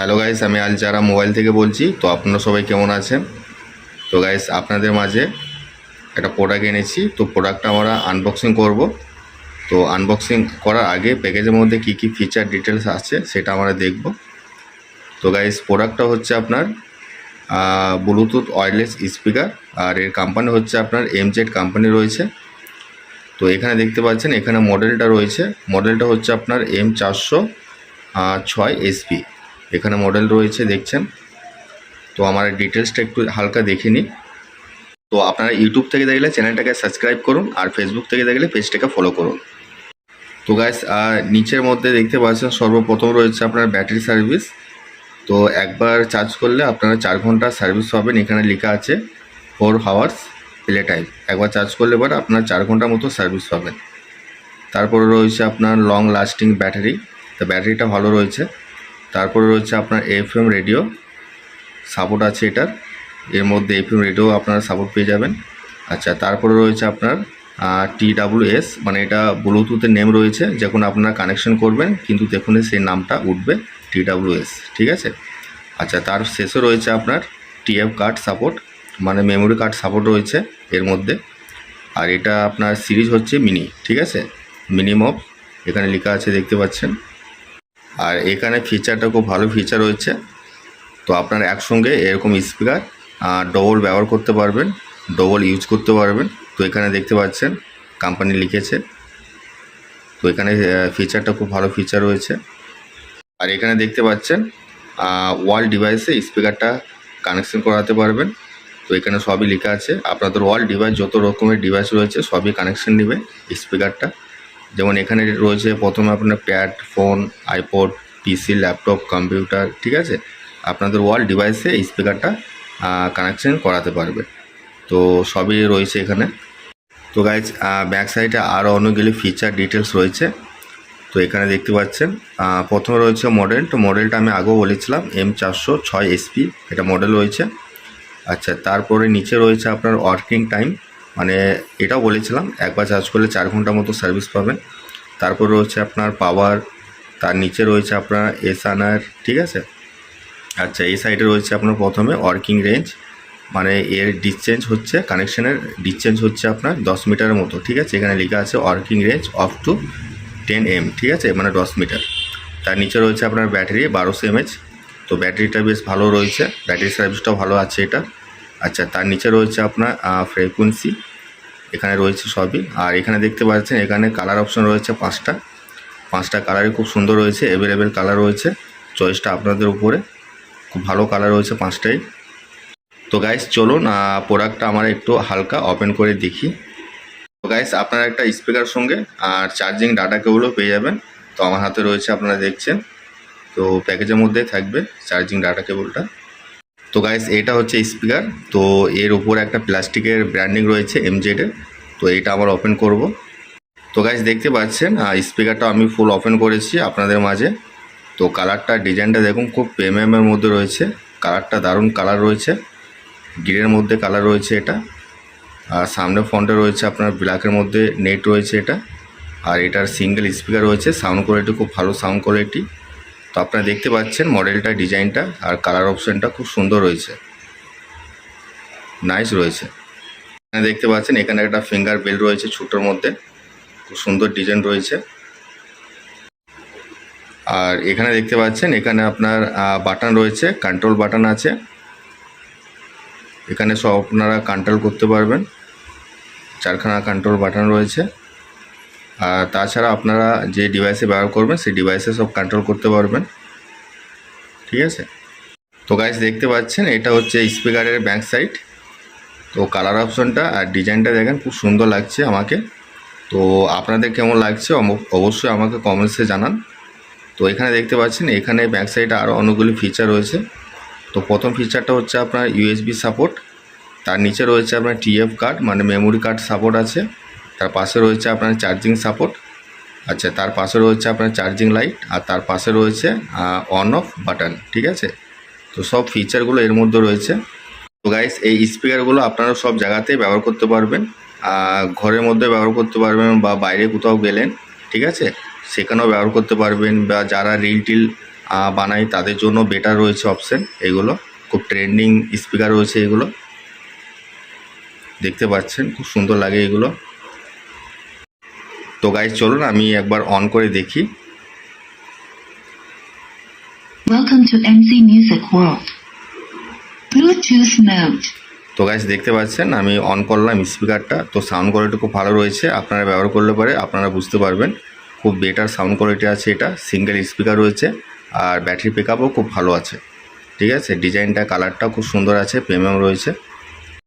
Hello guys, আমি আল যারা mobile থেকে বলছি। তো আপনারা সবাই কেমন আছেন? তো গাইস, আপনাদের মাঝে একটা প্রোডাক্ট এনেছি। তো প্রোডাক্টটা আমরা আনবক্সিং করব। তো আনবক্সিং করার আগে প্যাকেজের মধ্যে কি কি ফিচার ডিটেলস আছে সেটা আমরা দেখব। তো গাইস, প্রোডাক্টটা হচ্ছে আপনার ব্লুটুথ ওয়্যারলেস স্পিকার, আর এর কোম্পানি হচ্ছে আপনার এমজেড কোম্পানি রয়েছে। তো এখানে দেখতে পাচ্ছেন, এখানে মডেলটা রয়েছে। মডেলটা হচ্ছে আপনার M406SP। এখানে মডেল রয়েছে, দেখছেন। তো আমার ডিটেলসটা একটু হালকা দেখে নিই। তো আপনারা ইউটিউব থেকে দেখলে চ্যানেলটাকে সাবস্ক্রাইব করুন, আর ফেসবুক থেকে দেখলে পেজটাকে ফলো করুন। তো গাইস, নিচের মধ্যে দেখতে পাচ্ছেন সর্বপ্রথম রয়েছে আপনার ব্যাটারি সার্ভিস। তো একবার চার্জ করলে আপনারা 4 ঘন্টা সার্ভিস পাবেন। এখানে লেখা আছে 4 আওয়ার্স প্লে টাইম। একবার চার্জ করলে পরে আপনার 4 ঘন্টার মতো সার্ভিস পাবেন। তারপরে রয়েছে আপনার লং লাস্টিং ব্যাটারি। তো ব্যাটারিটা ভালো রয়েছে। তারপরে রয়েছে আপনার এফএম রেডিও সাপোর্ট আছে এটার। এর মধ্যে এফএম রেডিও আপনারা সাপোর্ট পেয়ে যাবেন। আচ্ছা, তারপরে রয়েছে আপনার TWS, মানে এটা ব্লুটুথের নেম রয়েছে। যখন আপনারা কানেকশন করবেন কিন্তু দেখুন সেই নামটা উঠবে TWS, ঠিক আছে। আচ্ছা, তার শেষে রয়েছে আপনার TF কার্ড সাপোর্ট, মানে মেমোরি কার্ড সাপোর্ট রয়েছে এর মধ্যে। আর এটা আপনার সিরিজ হচ্ছে মিনি, ঠিক আছে, মিনিমম এখানে লেখা আছে, দেখতে পাচ্ছেন। আর এখানে ফিচারটা খুব ভালো ফিচার রয়েছে। তো আপনারা একসঙ্গে এরকম স্পিকার ডবল ব্যবহার করতে পারবেন, ডবল ইউজ করতে পারবেন। তো এখানে দেখতে পাচ্ছেন কোম্পানি লিখেছে। তো এখানে ফিচারটা খুব ভালো ফিচার রয়েছে। আর এখানে দেখতে পাচ্ছেন ওয়াল ডিভাইসে স্পিকারটা কানেকশন করাতে পারবেন। তো এখানে সবই লেখা আছে। আপনাদের ওয়াল ডিভাইস যত রকমের ডিভাইস রয়েছে সবই কানেকশন নেবে স্পিকারটা। যেমন এখানে রয়েছে প্রথমে আপনার প্যাড, ফোন, আইপড, পিসি, ল্যাপটপ, কম্পিউটার, ঠিক আছে। আপনাদের ওয়াল ডিভাইসে স্পিকারটা কানেকশন করাতে পারবে। তো সবই রয়েছে এখানে। তো গাইজ, ব্যাক সাইডে আরও অনেকগুলি ফিচার ডিটেলস রয়েছে। তো এখানে দেখতে পাচ্ছেন প্রথমে রয়েছে মডেল। তো মডেলটা আমি আগেও বলেছিলাম M406SP এটা মডেল রয়েছে। আচ্ছা, তারপরে নিচে রয়েছে আপনার ওয়ার্কিং টাইম, মানে এটাও বলেছিলাম একবার চার্জ করলে 4 ঘন্টার মতো সার্ভিস পাবেন। তারপর রয়েছে আপনার পাওয়ার, তার নিচে রয়েছে আপনার এসআনআর, ঠিক আছে। আচ্ছা, এই সাইডে রয়েছে আপনার প্রথমে ওয়ার্কিং রেঞ্জ, মানে এর ডিসটেন্স হচ্ছে, কানেকশানের ডিসটেন্স হচ্ছে আপনার 10 মিটারের মতো, ঠিক আছে। এখানে লেখা আছে working range of to 10 m, ঠিক আছে, মানে 10 মিটার। তার নিচে রয়েছে আপনার ব্যাটারি 1200 mAh। তো ব্যাটারিটা বেশ ভালো রয়েছে, ব্যাটারি সার্ভিসটাও ভালো আছে এটা। আচ্ছা, তার নিচে রয়েছে আপনার ফ্রিকোয়েন্সি, এখানে রয়েছে সবই। আর এখানে দেখতে পাচ্ছেন এখানে কালার অপশন রয়েছে 5টা কালারই খুব সুন্দর রয়েছে, অ্যাভেলেবেল কালার রয়েছে। চয়েসটা আপনাদের উপরে, খুব ভালো কালার রয়েছে 5টাই। তো গাইস, চলুন প্রোডাক্টটা আমরা একটু হালকা ওপেন করে দেখি। তো গাইস, আপনারা একটা স্পিকার সঙ্গে আর চার্জিং ডাটা কেবলও পেয়ে যাবেন। তো আমার হাতে রয়েছে, আপনারা দেখছেন। তো প্যাকেজের মধ্যে থাকবে চার্জিং ডাটা কেবলটা। তো গাইস, এটা হচ্ছে স্পিকার। তো এর উপরে একটা প্লাস্টিকের ব্র্যান্ডিং রয়েছে এমজেডের। তো এটা আবার ওপেন করব। তো গাইস, দেখতে পাচ্ছেন স্পিকারটা আমি ফুল ওপেন করেছি আপনাদের মাঝে। তো কালারটা, ডিজাইনটা দেখুন, খুব প্রিমিয়ামের মধ্যে রয়েছে। কালারটা দারুণ কালার রয়েছে, গ্রিনের মধ্যে কালার রয়েছে এটা। আর সামনে ফ্রন্টে রয়েছে আপনার ব্ল্যাকের মধ্যে নেট রয়েছে এটা। আর এটার সিঙ্গেল স্পিকার রয়েছে, সাউন্ড কোয়ালিটি খুব ভালো সাউন্ড কোয়ালিটি। তো আপনারা দেখতে পাচ্ছেন মডেলটা, ডিজাইনটা আর কালার অপশানটা খুব সুন্দর রয়েছে, নাইস রয়েছে। এখানে দেখতে পাচ্ছেন এখানে একটা ফিঙ্গার বেল রয়েছে ছোটোর মধ্যে, খুব সুন্দর ডিজাইন রয়েছে। আর এখানে দেখতে পাচ্ছেন এখানে আপনার বাটন রয়েছে, কন্ট্রোল বাটন আছে। এখানে সব আপনারা কন্ট্রোল করতে পারবেন, 4খানা কন্ট্রোল বাটন রয়েছে। আর তাছাড়া আপনারা যে ডিভাইসে ব্যবহার করবেন সেই ডিভাইসে সব কন্ট্রোল করতে পারবেন, ঠিক আছে। তো গাইস, দেখতে পাচ্ছেন এটা হচ্ছে স্পিকারের ব্যাক সাইড। তো কালার অপশনটা আর ডিজাইনটা দেখেন, খুব সুন্দর লাগছে আমাকে। তো আপনাদের কেমন লাগছে অবশ্যই আমাকে কমেন্টসে জানান। তো এখানে দেখতে পাচ্ছেন এখানে ব্যাক সাইডে আরও অনেকগুলি ফিচার রয়েছে। তো প্রথম ফিচারটা হচ্ছে আপনার USB সাপোর্ট। তার নিচে রয়েছে আপনার TF কার্ড, মানে মেমোরি কার্ড সাপোর্ট আছে। তার পাশে রয়েছে আপনার চার্জিং সাপোর্ট। আচ্ছা, তার পাশে রয়েছে আপনার চার্জিং লাইট। আর তার পাশে রয়েছে অন অফ বাটন, ঠিক আছে। তো সব ফিচারগুলো এর মধ্যে রয়েছে। তো গাইস, এই স্পিকারগুলো আপনারা সব জায়গাতেই ব্যবহার করতে পারবেন। ঘরের মধ্যে ব্যবহার করতে পারবেন, বা বাইরে কোথাও গেলেন, ঠিক আছে, সেখানেও ব্যবহার করতে পারবেন। বা যারা রিল টিল বানাই তাদের জন্য বেটার রয়েছে অপশান। এগুলো খুব ট্রেন্ডিং স্পিকার রয়েছে, এগুলো দেখতে পাচ্ছেন খুব সুন্দর লাগে এগুলো। তো গাইস চলুন আমি একবার অন করে দেখি। Welcome to MC Music World. Bluetooth mode. তো গাইস দেখতে পাচ্ছেন আমি অন করলাম স্পিকারটা। তো সাউন্ড কোয়ালিটি খুব ভালো রয়েছে, আপনারা ব্যবহার করলে পরে আপনারা বুঝতে পারবেন খুব বেটার সাউন্ড কোয়ালিটি আছে। এটা সিঙ্গেল স্পিকার রয়েছে আর ব্যাটারি পিকআপও খুব ভালো আছে, ঠিক আছে। ডিজাইনটা কালারটাও খুব সুন্দর আছে, প্রিমিয়াম রয়েছে।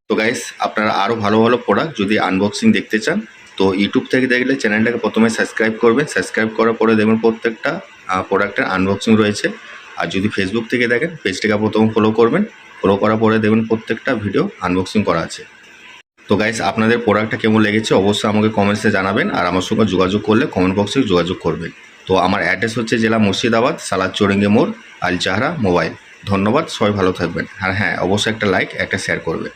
তো গাইস আপনারা আরও ভালো ভালো প্রোডাক্ট যদি আনবক্সিং দেখতে চান তো ইউটিউব থেকে দেখলে চ্যানেলটাকে প্রথমে সাবস্ক্রাইব করবেন। সাবস্ক্রাইব করার পরে দেখবেন প্রত্যেকটা প্রোডাক্টের আনবক্সিং রয়েছে। আর যদি ফেসবুক থেকে দেখেন পেজটাকে প্রথম ফলো করবেন, ফলো করার পরে দেখবেন প্রত্যেকটা ভিডিও আনবক্সিং করা আছে। তো গাইস আপনাদের প্রোডাক্টটা কেমন লেগেছে অবশ্যই আমাকে কমেন্টসে জানাবেন, আর আমার সঙ্গে যোগাযোগ করলে কমেন্ট বক্সে যোগাযোগ করবেন। তো আমার অ্যাড্রেস হচ্ছে জেলা মুর্শিদাবাদ, সালাদ চৌরঙ্গি মোড়, আল জাহরা মোবাইল। ধন্যবাদ, সবাই ভালো থাকবেন। আর হ্যাঁ অবশ্যই একটা লাইক একটা শেয়ার করবেন।